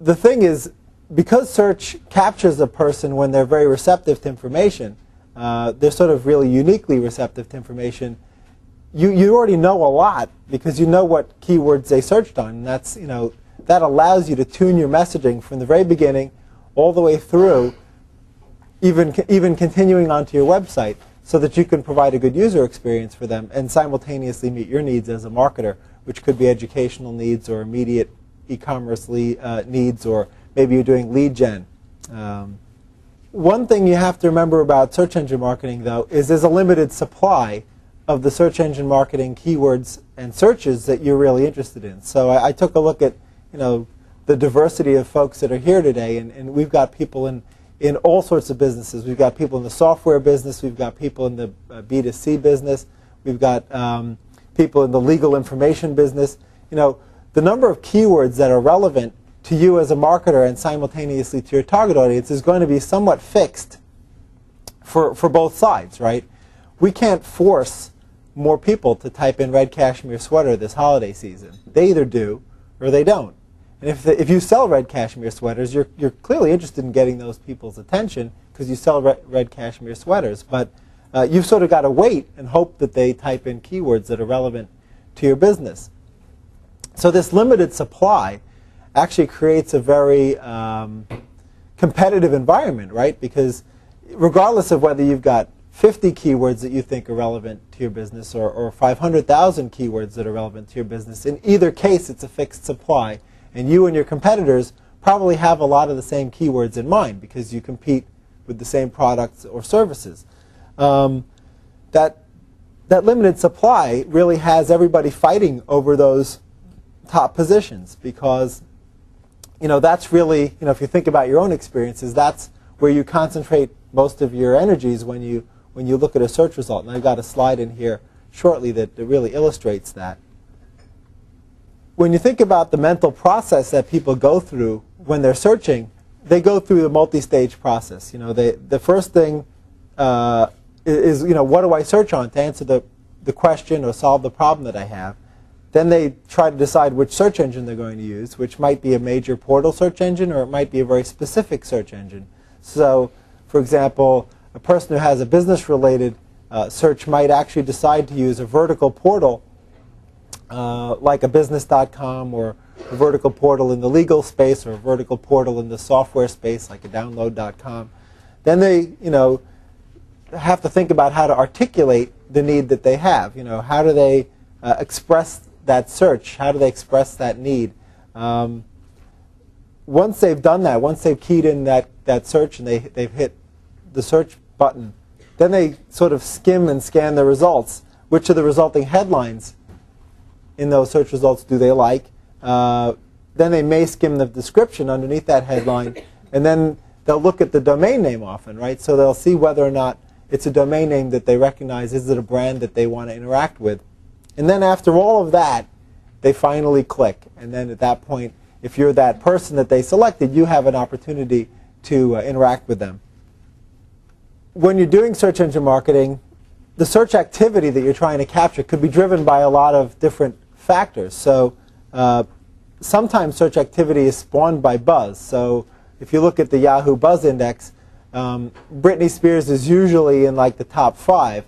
the thing is, because search captures a person when they're very receptive to information, they're sort of really uniquely receptive to information, you already know a lot because you know what keywords they searched on. And that's, that allows you to tune your messaging from the very beginning all the way through, even continuing onto your website, so that you can provide a good user experience for them and simultaneously meet your needs as a marketer, which could be educational needs or immediate e-commerce needs, or maybe you're doing lead gen. One thing you have to remember about search engine marketing, though, is there's a limited supply of the search engine marketing keywords and searches that you're really interested in. So I took a look at the diversity of folks that are here today, and we've got people in all sorts of businesses. We've got people in the software business. We've got people in the B2C business. We've got people in the legal information business. The number of keywords that are relevant to you as a marketer and simultaneously to your target audience is going to be somewhat fixed for both sides, right? We can't force more people to type in red cashmere sweater this holiday season. They either do or they don't. And if you sell red cashmere sweaters, you're clearly interested in getting those people's attention because you sell red cashmere sweaters. But you've sort of got to wait and hope that they type in keywords that are relevant to your business. So this limited supply actually creates a very competitive environment, right? Because regardless of whether you've got 50 keywords that you think are relevant to your business or 500,000 keywords that are relevant to your business, in either case it's a fixed supply. And you and your competitors probably have a lot of the same keywords in mind because you compete with the same products or services. That limited supply really has everybody fighting over those top positions because that's really, if you think about your own experiences, that's where you concentrate most of your energies when you look at a search result. And I've got a slide in here shortly that really illustrates that. When you think about the mental process that people go through when they're searching, they go through the multi-stage process. The first thing is, what do I search on to answer the question or solve the problem that I have? Then they try to decide which search engine they're going to use, which might be a major portal search engine or it might be a very specific search engine. So, for example, a person who has a business-related search might actually decide to use a vertical portal like a business.com or a vertical portal in the legal space or a vertical portal in the software space like a download.com. Then they, have to think about how to articulate the need that they have. How do they express that search? How do they express that need? Once they've done that, once they've keyed in that search and they've hit the search button, then they sort of skim and scan the results. Which of the resulting headlines in those search results do they like? Then they may skim the description underneath that headline, and then they'll look at the domain name often, right? So they'll see whether or not it's a domain name that they recognize. Is it a brand that they want to interact with? And then after all of that, they finally click. And then at that point, if you're that person that they selected, you have an opportunity to interact with them. When you're doing search engine marketing, the search activity that you're trying to capture could be driven by a lot of different factors. So sometimes search activity is spawned by buzz. So if you look at the Yahoo Buzz Index, Britney Spears is usually in like the top 5,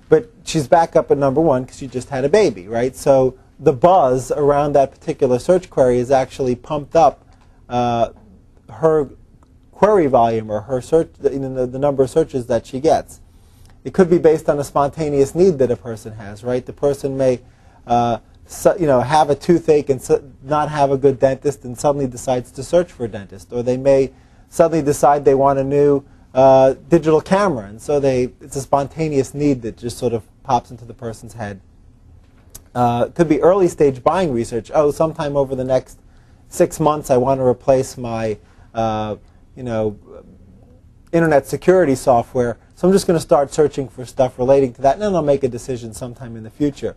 but she's back up at number 1 because she just had a baby, right? So the buzz around that particular search query is actually pumped up her query volume or her search, the number of searches that she gets. It could be based on a spontaneous need that a person has, right? The person may have a toothache and not have a good dentist and suddenly decides to search for a dentist. Or they may suddenly decide they want a new digital camera, and so it's a spontaneous need that just sort of pops into the person's head. It could be early stage buying research. Oh, sometime over the next 6 months I want to replace my internet security software, so I'm just going to start searching for stuff relating to that, and then I'll make a decision sometime in the future.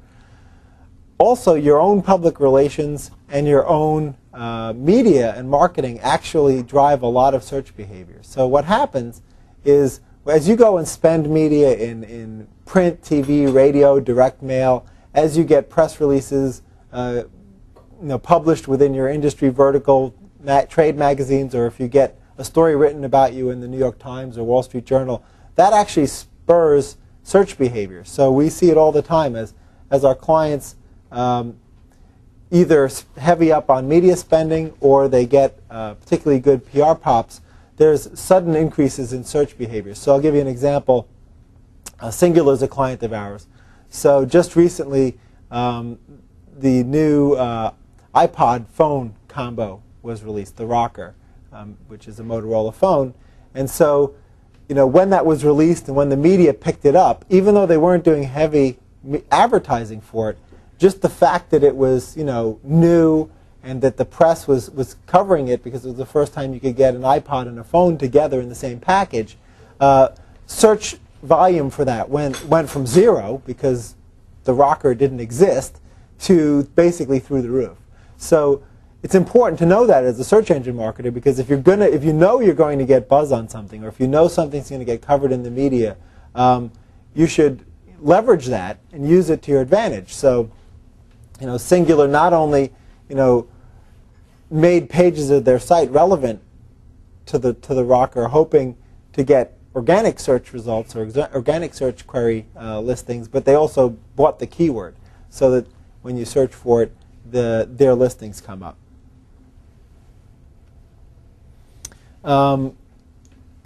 Also, your own public relations and your own media and marketing actually drive a lot of search behavior. So what happens is, as you go and spend media in print, TV, radio, direct mail, as you get press releases published within your industry vertical, trade magazines, or if you get a story written about you in the New York Times or Wall Street Journal, that actually spurs search behavior. So we see it all the time as our clients either heavy up on media spending or they get particularly good PR pops, there's sudden increases in search behavior. So I'll give you an example. Singular is a client of ours. So just recently, the new iPod phone combo was released, the Rocker, which is a Motorola phone. And so, when that was released and when the media picked it up, even though they weren't doing heavy advertising for it, just the fact that it was, new and that the press was covering it because it was the first time you could get an iPod and a phone together in the same package, search volume for that went from 0, because the Rocker didn't exist, to basically through the roof. So it's important to know that as a search engine marketer, because if you know you're going to get buzz on something, or if you know something's going to get covered in the media, you should leverage that and use it to your advantage. So, Singular not only made pages of their site relevant to the Rocker, hoping to get organic search results or organic search query listings, but they also bought the keyword so that when you search for it, their listings come up.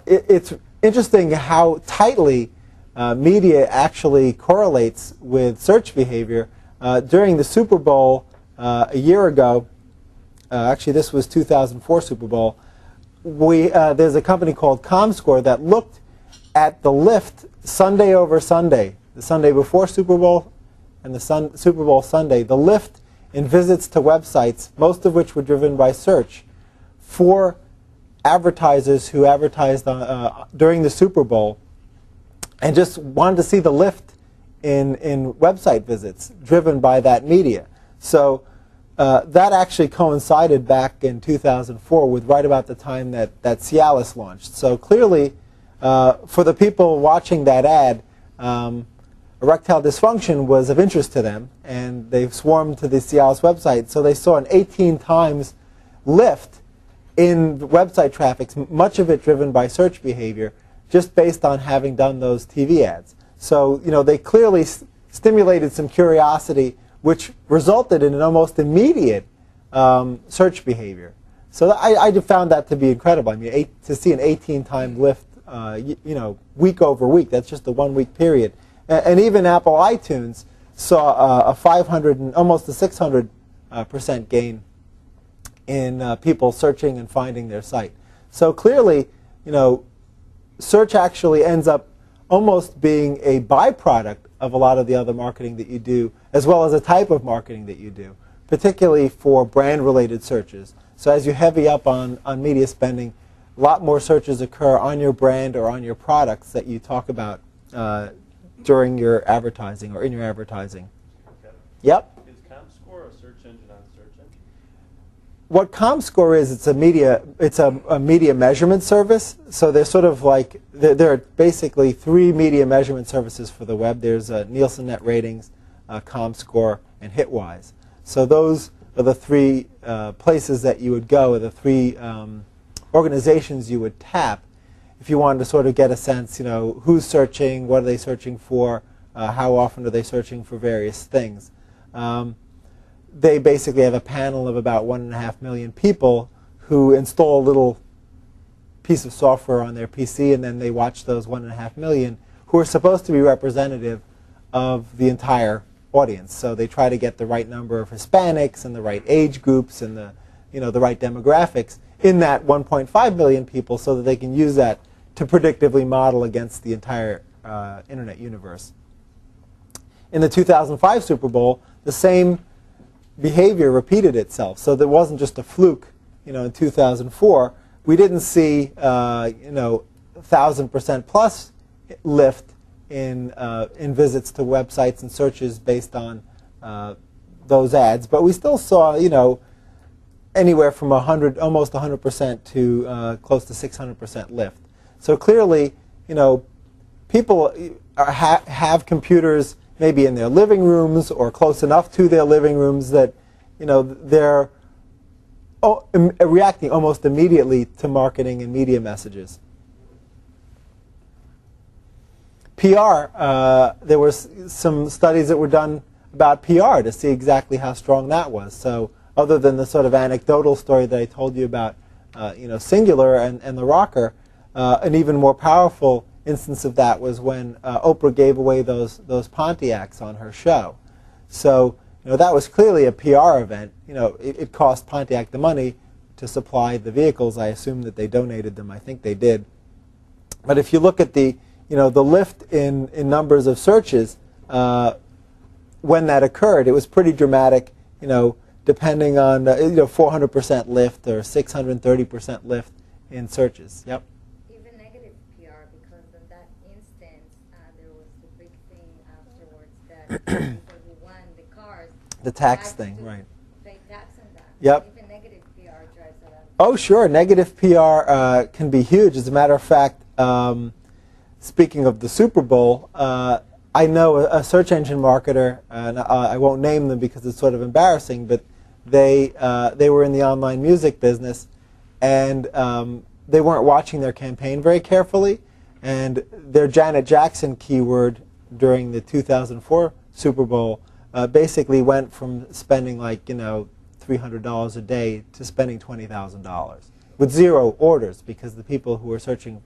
It's interesting how tightly media actually correlates with search behavior. During the Super Bowl a year ago, actually this was 2004 Super Bowl, there's a company called ComScore that looked at the lift Sunday over Sunday, the Sunday before Super Bowl and the Super Bowl Sunday, the lift in visits to websites, most of which were driven by search, for advertisers who advertised during the Super Bowl and just wanted to see the lift in website visits driven by that media. So that actually coincided back in 2004 with right about the time that Cialis launched. So clearly, for the people watching that ad, erectile dysfunction was of interest to them, and they swarmed to the Cialis website. So they saw an 18 times lift in website traffic, much of it driven by search behavior, just based on having done those TV ads. So they clearly stimulated some curiosity, which resulted in an almost immediate search behavior. So I found that to be incredible. I mean, to see an 18-time lift, week over week. That's just a 1 week period. And even Apple iTunes saw a 500 and almost a 600% gain in people searching and finding their site. So clearly, search actually ends up almost being a byproduct of a lot of the other marketing that you do, as well as a type of marketing that you do, particularly for brand-related searches. So as you heavy up on media spending, a lot more searches occur on your brand or on your products that you talk about during your advertising or in your advertising. Okay. Yep. Is ComScore a search engine on search engine? What ComScore is, it's a media measurement service. So they're sort of like, there are basically 3 media measurement services for the web. There's Nielsen Net Ratings, ComScore, and Hitwise. So those are the 3 places that you would go, or the 3 organizations you would tap if you wanted to sort of get a sense, who's searching, what are they searching for, how often are they searching for various things. They basically have a panel of about 1.5 million people who install a little piece of software on their PC, and then they watch those 1.5 million who are supposed to be representative of the entire audience. So they try to get the right number of Hispanics and the right age groups and the right demographics in that 1.5 million people, so that they can use that to predictively model against the entire internet universe. In the 2005 Super Bowl, the same behavior repeated itself. So there wasn't just a fluke, in 2004. We didn't see, 1,000% plus lift in visits to websites and searches based on those ads, but we still saw, anywhere from almost 100% to close to 600% lift. So clearly, people have computers maybe in their living rooms or close enough to their living rooms that, they're reacting almost immediately to marketing and media messages. PR, there were some studies that were done about PR to see exactly how strong that was. So other than the sort of anecdotal story that I told you about, Singular and the Rocker, an even more powerful instance of that was when Oprah gave away those Pontiacs on her show. So that was clearly a PR event. It cost Pontiac the money to supply the vehicles. I assume that they donated them. I think they did. But if you look at the lift in numbers of searches when that occurred, it was pretty dramatic. Depending on 400% lift or 630% lift in searches. Yep. Even negative PR, because in that instance there was the big thing afterwards that people who won the cars. The tax thing, right? Pay tax on that. Yep. Even negative PR drives that up. Oh, sure. Negative PR can be huge. As a matter of fact, speaking of the Super Bowl, I know a search engine marketer, and I won't name them because it's sort of embarrassing, but they were in the online music business, and they weren't watching their campaign very carefully, and their Janet Jackson keyword during the 2004 Super Bowl basically went from spending like $300 a day to spending $20,000 with 0 orders, because the people who were searching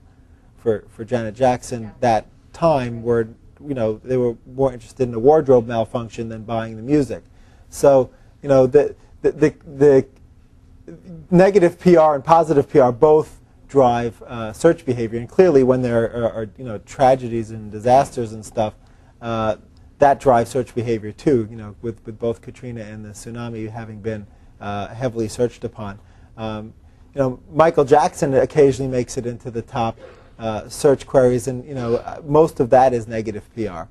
for Janet Jackson that time were they were more interested in a wardrobe malfunction than buying the music. So the negative PR and positive PR both drive search behavior, and clearly when there are tragedies and disasters and stuff, that drives search behavior too. With both Katrina and the tsunami having been heavily searched upon. Michael Jackson occasionally makes it into the top search queries, and most of that is negative PR.